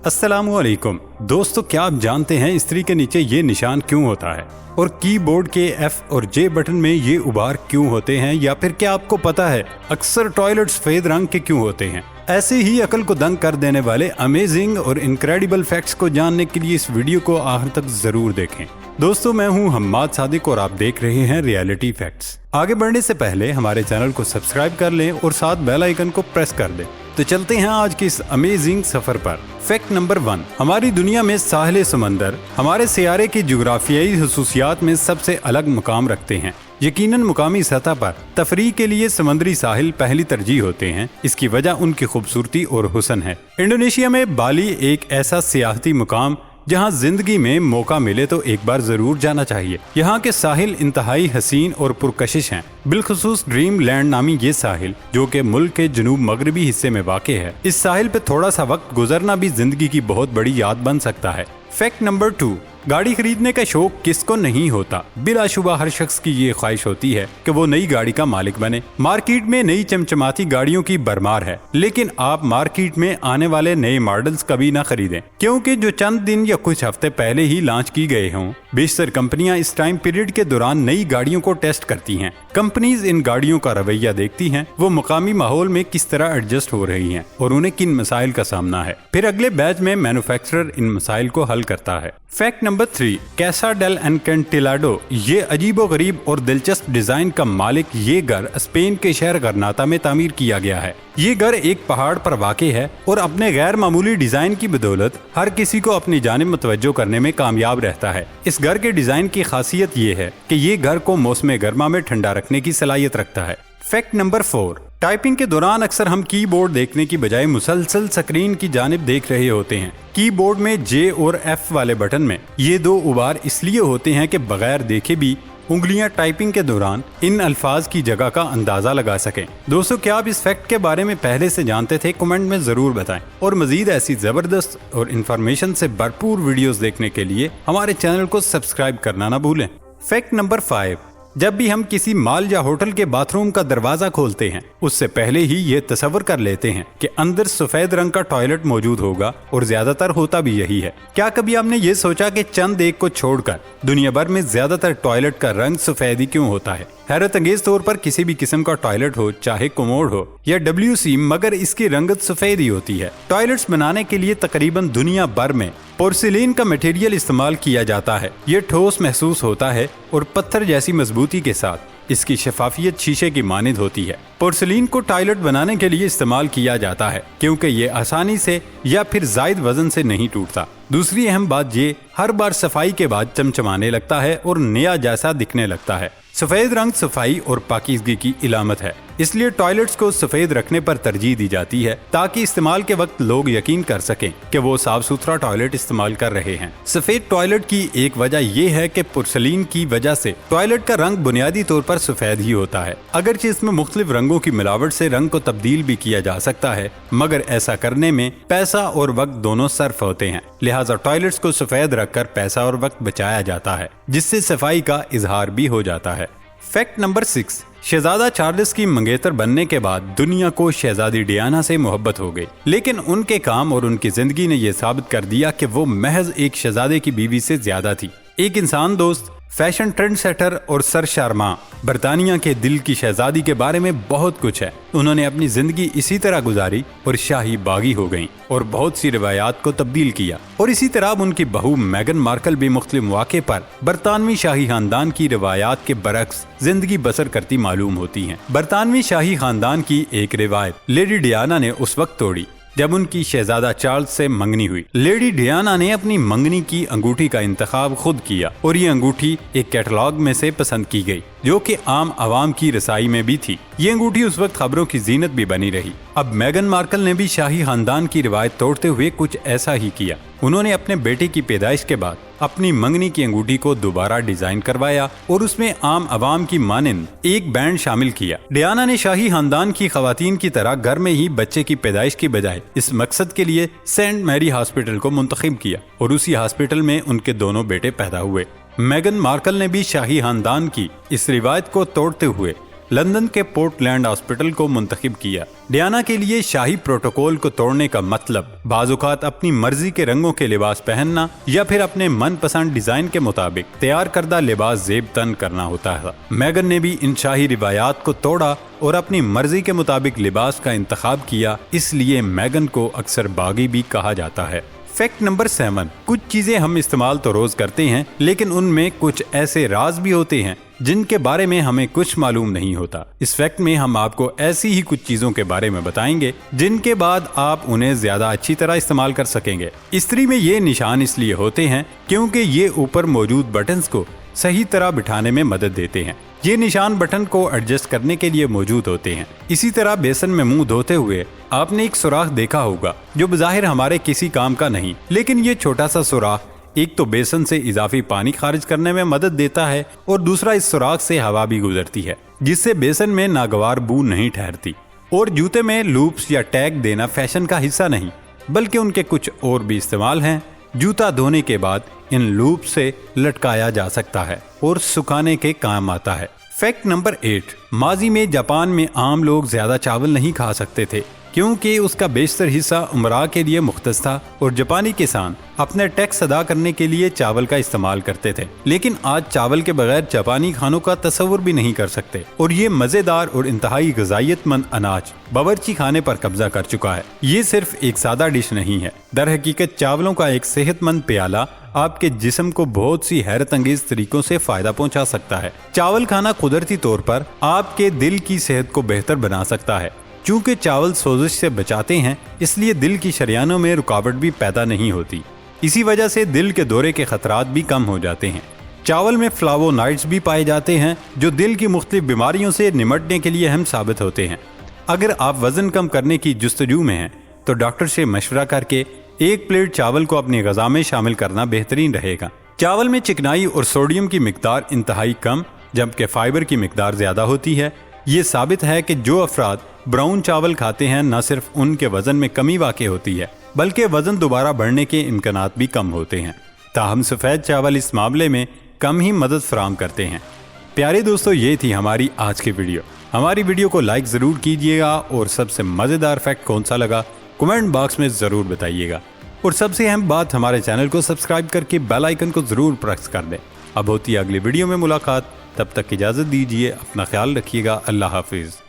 अस्सलाम वालेकुम दोस्तों, क्या आप जानते हैं स्त्री के नीचे ये निशान क्यों होता है और कीबोर्ड के F और J बटन में ये उभार क्यों होते हैं, या फिर क्या आपको पता है अक्सर टॉयलेट सफेद रंग के क्यों होते हैं। ऐसे ही अकल को दंग कर देने वाले अमेजिंग और इनक्रेडिबल फैक्ट्स को जानने के लिए इस वीडियो को आखिर तक जरूर देखें। दोस्तों, मैं हूं हम्माद सादिक और आप देख रहे हैं रियलिटी फैक्ट्स। आगे बढ़ने से पहले हमारे चैनल को सब्सक्राइब कर लें और साथ बेल आइकन को प्रेस कर दें। तो चलते हैं आज के इस अमेजिंग सफर पर। फैक्ट नंबर 1, हमारी दुनिया में साहिल समंदर हमारे सियारे की जुग्राफियाई खसूसियात में सबसे अलग मुकाम रखते हैं। यकीनन मुकामी सतह पर तफरीह के लिए समुद्री साहिल पहली तरजीह होते हैं। इसकी वजह उनकी खूबसूरती और हुस्न है। इंडोनेशिया में बाली एक ऐसा सियाहती मुकाम जहां जिंदगी में मौका मिले तो एक बार जरूर जाना चाहिए। यहाँ के साहिल इंतहाई हसीन और पुरकशिश हैं। बिलखुसूस ड्रीम लैंड नामी ये साहिल, जो कि मुल्क के जनूब मगरबी हिस्से में वाक़े है, इस साहिल पे थोड़ा सा वक्त गुजरना भी जिंदगी की बहुत बड़ी याद बन सकता है। फैक्ट नंबर 2, गाड़ी खरीदने का शौक किसको नहीं होता। बिलाशुबा हर शख्स की ये ख्वाहिश होती है कि वो नई गाड़ी का मालिक बने। मार्केट में नई चमचमाती गाड़ियों की भरमार है, लेकिन आप मार्केट में आने वाले नए मॉडल्स कभी ना खरीदें, क्योंकि जो चंद दिन या कुछ हफ्ते पहले ही लॉन्च की गए हों। बेशतर कंपनियां इस टाइम पीरियड के दौरान नई गाड़ियों को टेस्ट करती हैं। कंपनीज इन गाड़ियों का रवैया देखती हैं, वो मुकामी माहौल में किस तरह एडजस्ट हो रही हैं और उन्हें किन मसाइल का सामना है। फिर अगले बैच में मैन्युफैक्चरर इन मसाइल को हल करता है। फैक्ट नंबर 3, कैसा डेल एनकेंटिलाडो, ये अजीबो गरीब और दिलचस्प डिजाइन का मालिक ये घर स्पेन के शहर गरनाता में तामीर किया गया है। ये घर एक पहाड़ पर वाक़े है और अपने गैर मामूली डिजाइन की बदौलत हर किसी को अपनी जानिब मुतवज्जो करने में कामयाब रहता है। इस घर के डिजाइन की खासियत ये है कि ये घर को मौसम गर्मा में ठंडा रखने की सलाहियत रखता है। फैक्ट नंबर 4, टाइपिंग के दौरान अक्सर हम कीबोर्ड देखने की बजाय मुसलसल स्क्रीन की जानिब देख रहे होते हैं। कीबोर्ड में J और F वाले बटन में ये दो उबार इसलिए होते हैं कि बगैर देखे भी उंगलियां टाइपिंग के दौरान इन अल्फाज की जगह का अंदाजा लगा सकें। दोस्तों, क्या आप इस फैक्ट के बारे में पहले से जानते थे? कमेंट में जरूर बताएं। और मजीद ऐसी जबरदस्त और इन्फॉर्मेशन से भरपूर वीडियोस देखने के लिए हमारे चैनल को सब्सक्राइब करना ना भूलें। फैक्ट नंबर 5, जब भी हम किसी मॉल या होटल के बाथरूम का दरवाजा खोलते हैं, उससे पहले ही ये तसव्वुर कर लेते हैं कि अंदर सफेद रंग का टॉयलेट मौजूद होगा, और ज्यादातर होता भी यही है। क्या कभी आपने ये सोचा कि चंद एक को छोड़कर दुनिया भर में ज्यादातर टॉयलेट का रंग सफेद ही क्यों होता है? हैरत अंगेज तौर पर किसी भी किस्म का टॉयलेट हो, चाहे कोमोड हो या WC, मगर इसकी रंगत सफेद ही होती है। टॉयलेट्स बनाने के लिए तकरीबन दुनिया भर में पोर्सिलीन का मटेरियल इस्तेमाल किया जाता है। ये ठोस महसूस होता है और पत्थर जैसी मजबूती के साथ इसकी शफाफियत शीशे की मानिंद होती है। पोर्सिलीन को टॉयलेट बनाने के लिए इस्तेमाल किया जाता है क्योंकि ये आसानी से या फिर जायद वजन से नहीं टूटता। दूसरी अहम बात ये हर बार सफाई के बाद चमचमाने लगता है और नया जैसा दिखने लगता है। सफेद रंग सफाई और पाकीज़गी की इलामत है, इसलिए टॉयलेट्स को सफेद रखने पर तरजीह दी जाती है ताकि इस्तेमाल के वक्त लोग यकीन कर सकें कि वो साफ सुथरा टॉयलेट इस्तेमाल कर रहे हैं। सफेद टॉयलेट की एक वजह ये है कि पोर्सिलीन की वजह से टॉयलेट का रंग बुनियादी तौर पर सफेद ही होता है। अगरचे इसमें मुख्तलिफ रंगों की मिलावट से रंग को तब्दील भी किया जा सकता है, मगर ऐसा करने में पैसा और वक्त दोनों सर्फ होते हैं। लिहाजा टॉयलेट्स को सफेद रखकर पैसा और वक्त बचाया जाता है, जिससे सफाई का इजहार भी हो जाता है। फैक्ट नंबर 6, शहजादा चार्ल्स की मंगेतर बनने के बाद दुनिया को शहजादी डियाना से मोहब्बत हो गई, लेकिन उनके काम और उनकी जिंदगी ने यह साबित कर दिया कि वो महज एक शहजादे की बीवी से ज्यादा थी। एक इंसान दोस्त, फैशन ट्रेंड सेटर और सरशारमा, बरतानिया के दिल की शहजादी के बारे में बहुत कुछ है। उन्होंने अपनी जिंदगी इसी तरह गुजारी और शाही बागी हो गईं और बहुत सी रिवायात को तब्दील किया। और इसी तरह अब उनकी बहू मेगन मार्कल भी मुख्तलिफ मौके पर बरतानवी शाही खानदान की रिवायात के बरक्स जिंदगी बसर करती मालूम होती हैं। बरतानवी शाही खानदान की एक रिवायत लेडी डियाना ने उस वक्त तोड़ी जब उनकी शहजादा चार्ल्स से मंगनी हुई। लेडी डियाना ने अपनी मंगनी की अंगूठी का इंतखाब खुद किया और ये अंगूठी एक कैटलॉग में से पसंद की गई, जो कि आम आवाम की रसाई में भी थी। ये अंगूठी उस वक्त खबरों की जीनत भी बनी रही। अब मेगन मार्कल ने भी शाही खानदान की रिवायत तोड़ते हुए कुछ ऐसा ही किया। उन्होंने अपने बेटे की पैदाइश के बाद अपनी मंगनी की अंगूठी को दोबारा डिजाइन करवाया और उसमें आम आवाम की मानिंद एक बैंड शामिल किया। डियाना ने शाही खानदान की खवातीन की तरह घर में ही बच्चे की पैदाइश की बजाय इस मकसद के लिए सेंट मैरी हॉस्पिटल को मुंतखब किया और उसी हॉस्पिटल में उनके दोनों बेटे पैदा हुए। मेगन मार्कल ने भी शाही खानदान की इस रिवायत को तोड़ते हुए लंदन के पोर्टलैंड हॉस्पिटल को मुंतखब किया। डियाना के लिए शाही प्रोटोकॉल को तोड़ने का मतलब बाज़-औक़ात अपनी मर्जी के रंगों के लिबास पहनना या फिर अपने मनपसंद डिजाइन के मुताबिक तैयार करदा लिबास ज़ेब तन करना होता है। मेगन ने भी इन शाही रिवायात को तोड़ा और अपनी मर्जी के मुताबिक लिबास का इंतखाब किया, इसलिए मेगन को अक्सर बागी भी कहा जाता है। फैक्ट नंबर 7, कुछ चीजें हम इस्तेमाल तो रोज करते हैं, लेकिन उनमें कुछ ऐसे राज भी होते हैं जिनके बारे में हमें कुछ मालूम नहीं होता। इस फैक्ट में हम आपको ऐसी ही कुछ चीजों के बारे में बताएंगे जिनके बाद आप उन्हें ज्यादा अच्छी तरह इस्तेमाल कर सकेंगे। इस्त्री में ये निशान इसलिए होते हैं क्योंकि ये ऊपर मौजूद बटन्स को सही तरह बिठाने में मदद देते हैं। ये निशान बटन को एडजस्ट करने के लिए मौजूद होते हैं। इसी तरह बेसन में मुंह धोते हुए आपने एक सुराख देखा होगा जो बज़ाहिर हमारे किसी काम का नहीं, लेकिन ये छोटा सा सुराख एक तो बेसन से इजाफी पानी खारिज करने में मदद देता है और दूसरा इस सुराख से हवा भी गुजरती है जिससे बेसन में नागवार बू नहीं ठहरती। और जूते में लूप्स या टैग देना फैशन का हिस्सा नहीं, बल्कि उनके कुछ और भी इस्तेमाल हैं। जूता धोने के बाद इन लूप से लटकाया जा सकता है और सुखाने के काम आता है। फैक्ट नंबर 8, माजी में जापान में आम लोग ज्यादा चावल नहीं खा सकते थे क्योंकि उसका बेशतर हिस्सा उमरा के लिए मुख्तस था और जापानी किसान अपने टैक्स अदा करने के लिए चावल का इस्तेमाल करते थे। लेकिन आज चावल के बगैर जापानी खानों का तस्वुर भी नहीं कर सकते और ये मजेदार और इंतहाई ग़िज़ाइयतमंद अनाज बावर्ची खाने पर कब्जा कर चुका है। ये सिर्फ एक सादा डिश नहीं है, दर हकीकत चावलों का एक सेहतमंद प्याला आपके जिस्म को बहुत सी हैरत अंगेज तरीकों से फायदा पहुंचा सकता है। चावल खाना कुदरती तौर पर आपके दिल की सेहत को बेहतर बना सकता है। चूंकि चावल सोजिश से बचाते हैं, इसलिए दिल की शरियानों में रुकावट भी पैदा नहीं होती। इसी वजह से दिल के दौरे के खतरात भी कम हो जाते हैं। चावल में फ्लावोनाइड्स भी पाए जाते हैं जो दिल की मुख्तलिफ बीमारियों से निमटने के लिए अहम साबित होते हैं। अगर आप वजन कम करने की जुस्तजू में हैं तो डॉक्टर से मशवरा करके एक प्लेट चावल को अपनी ग़िज़ा में शामिल करना बेहतरीन रहेगा। चावल में चिकनाई और सोडियम की मिकदार इंतहाई कम जबकि फाइबर की मिकदार ज़्यादा होती है। ये साबित है कि जो अफराद ब्राउन चावल खाते हैं न सिर्फ उनके वजन में कमी वाक़ई होती है बल्कि वजन दोबारा बढ़ने के इम्कानात भी कम होते हैं। ताहम सफ़ेद चावल इस मामले में कम ही मदद फराहम करते हैं। प्यारे दोस्तों, ये थी हमारी आज की वीडियो। हमारी वीडियो को लाइक ज़रूर कीजिएगा और सबसे मज़ेदार फैक्ट कौन सा लगा कमेंट बॉक्स में ज़रूर बताइएगा। और सबसे अहम बात, हमारे चैनल को सब्सक्राइब करके बेल आइकन को ज़रूर प्रेस कर दें। अब होती है अगली वीडियो में मुलाकात, तब तक इजाज़त दीजिए, अपना ख्याल रखिएगा। अल्लाह हाफिज़।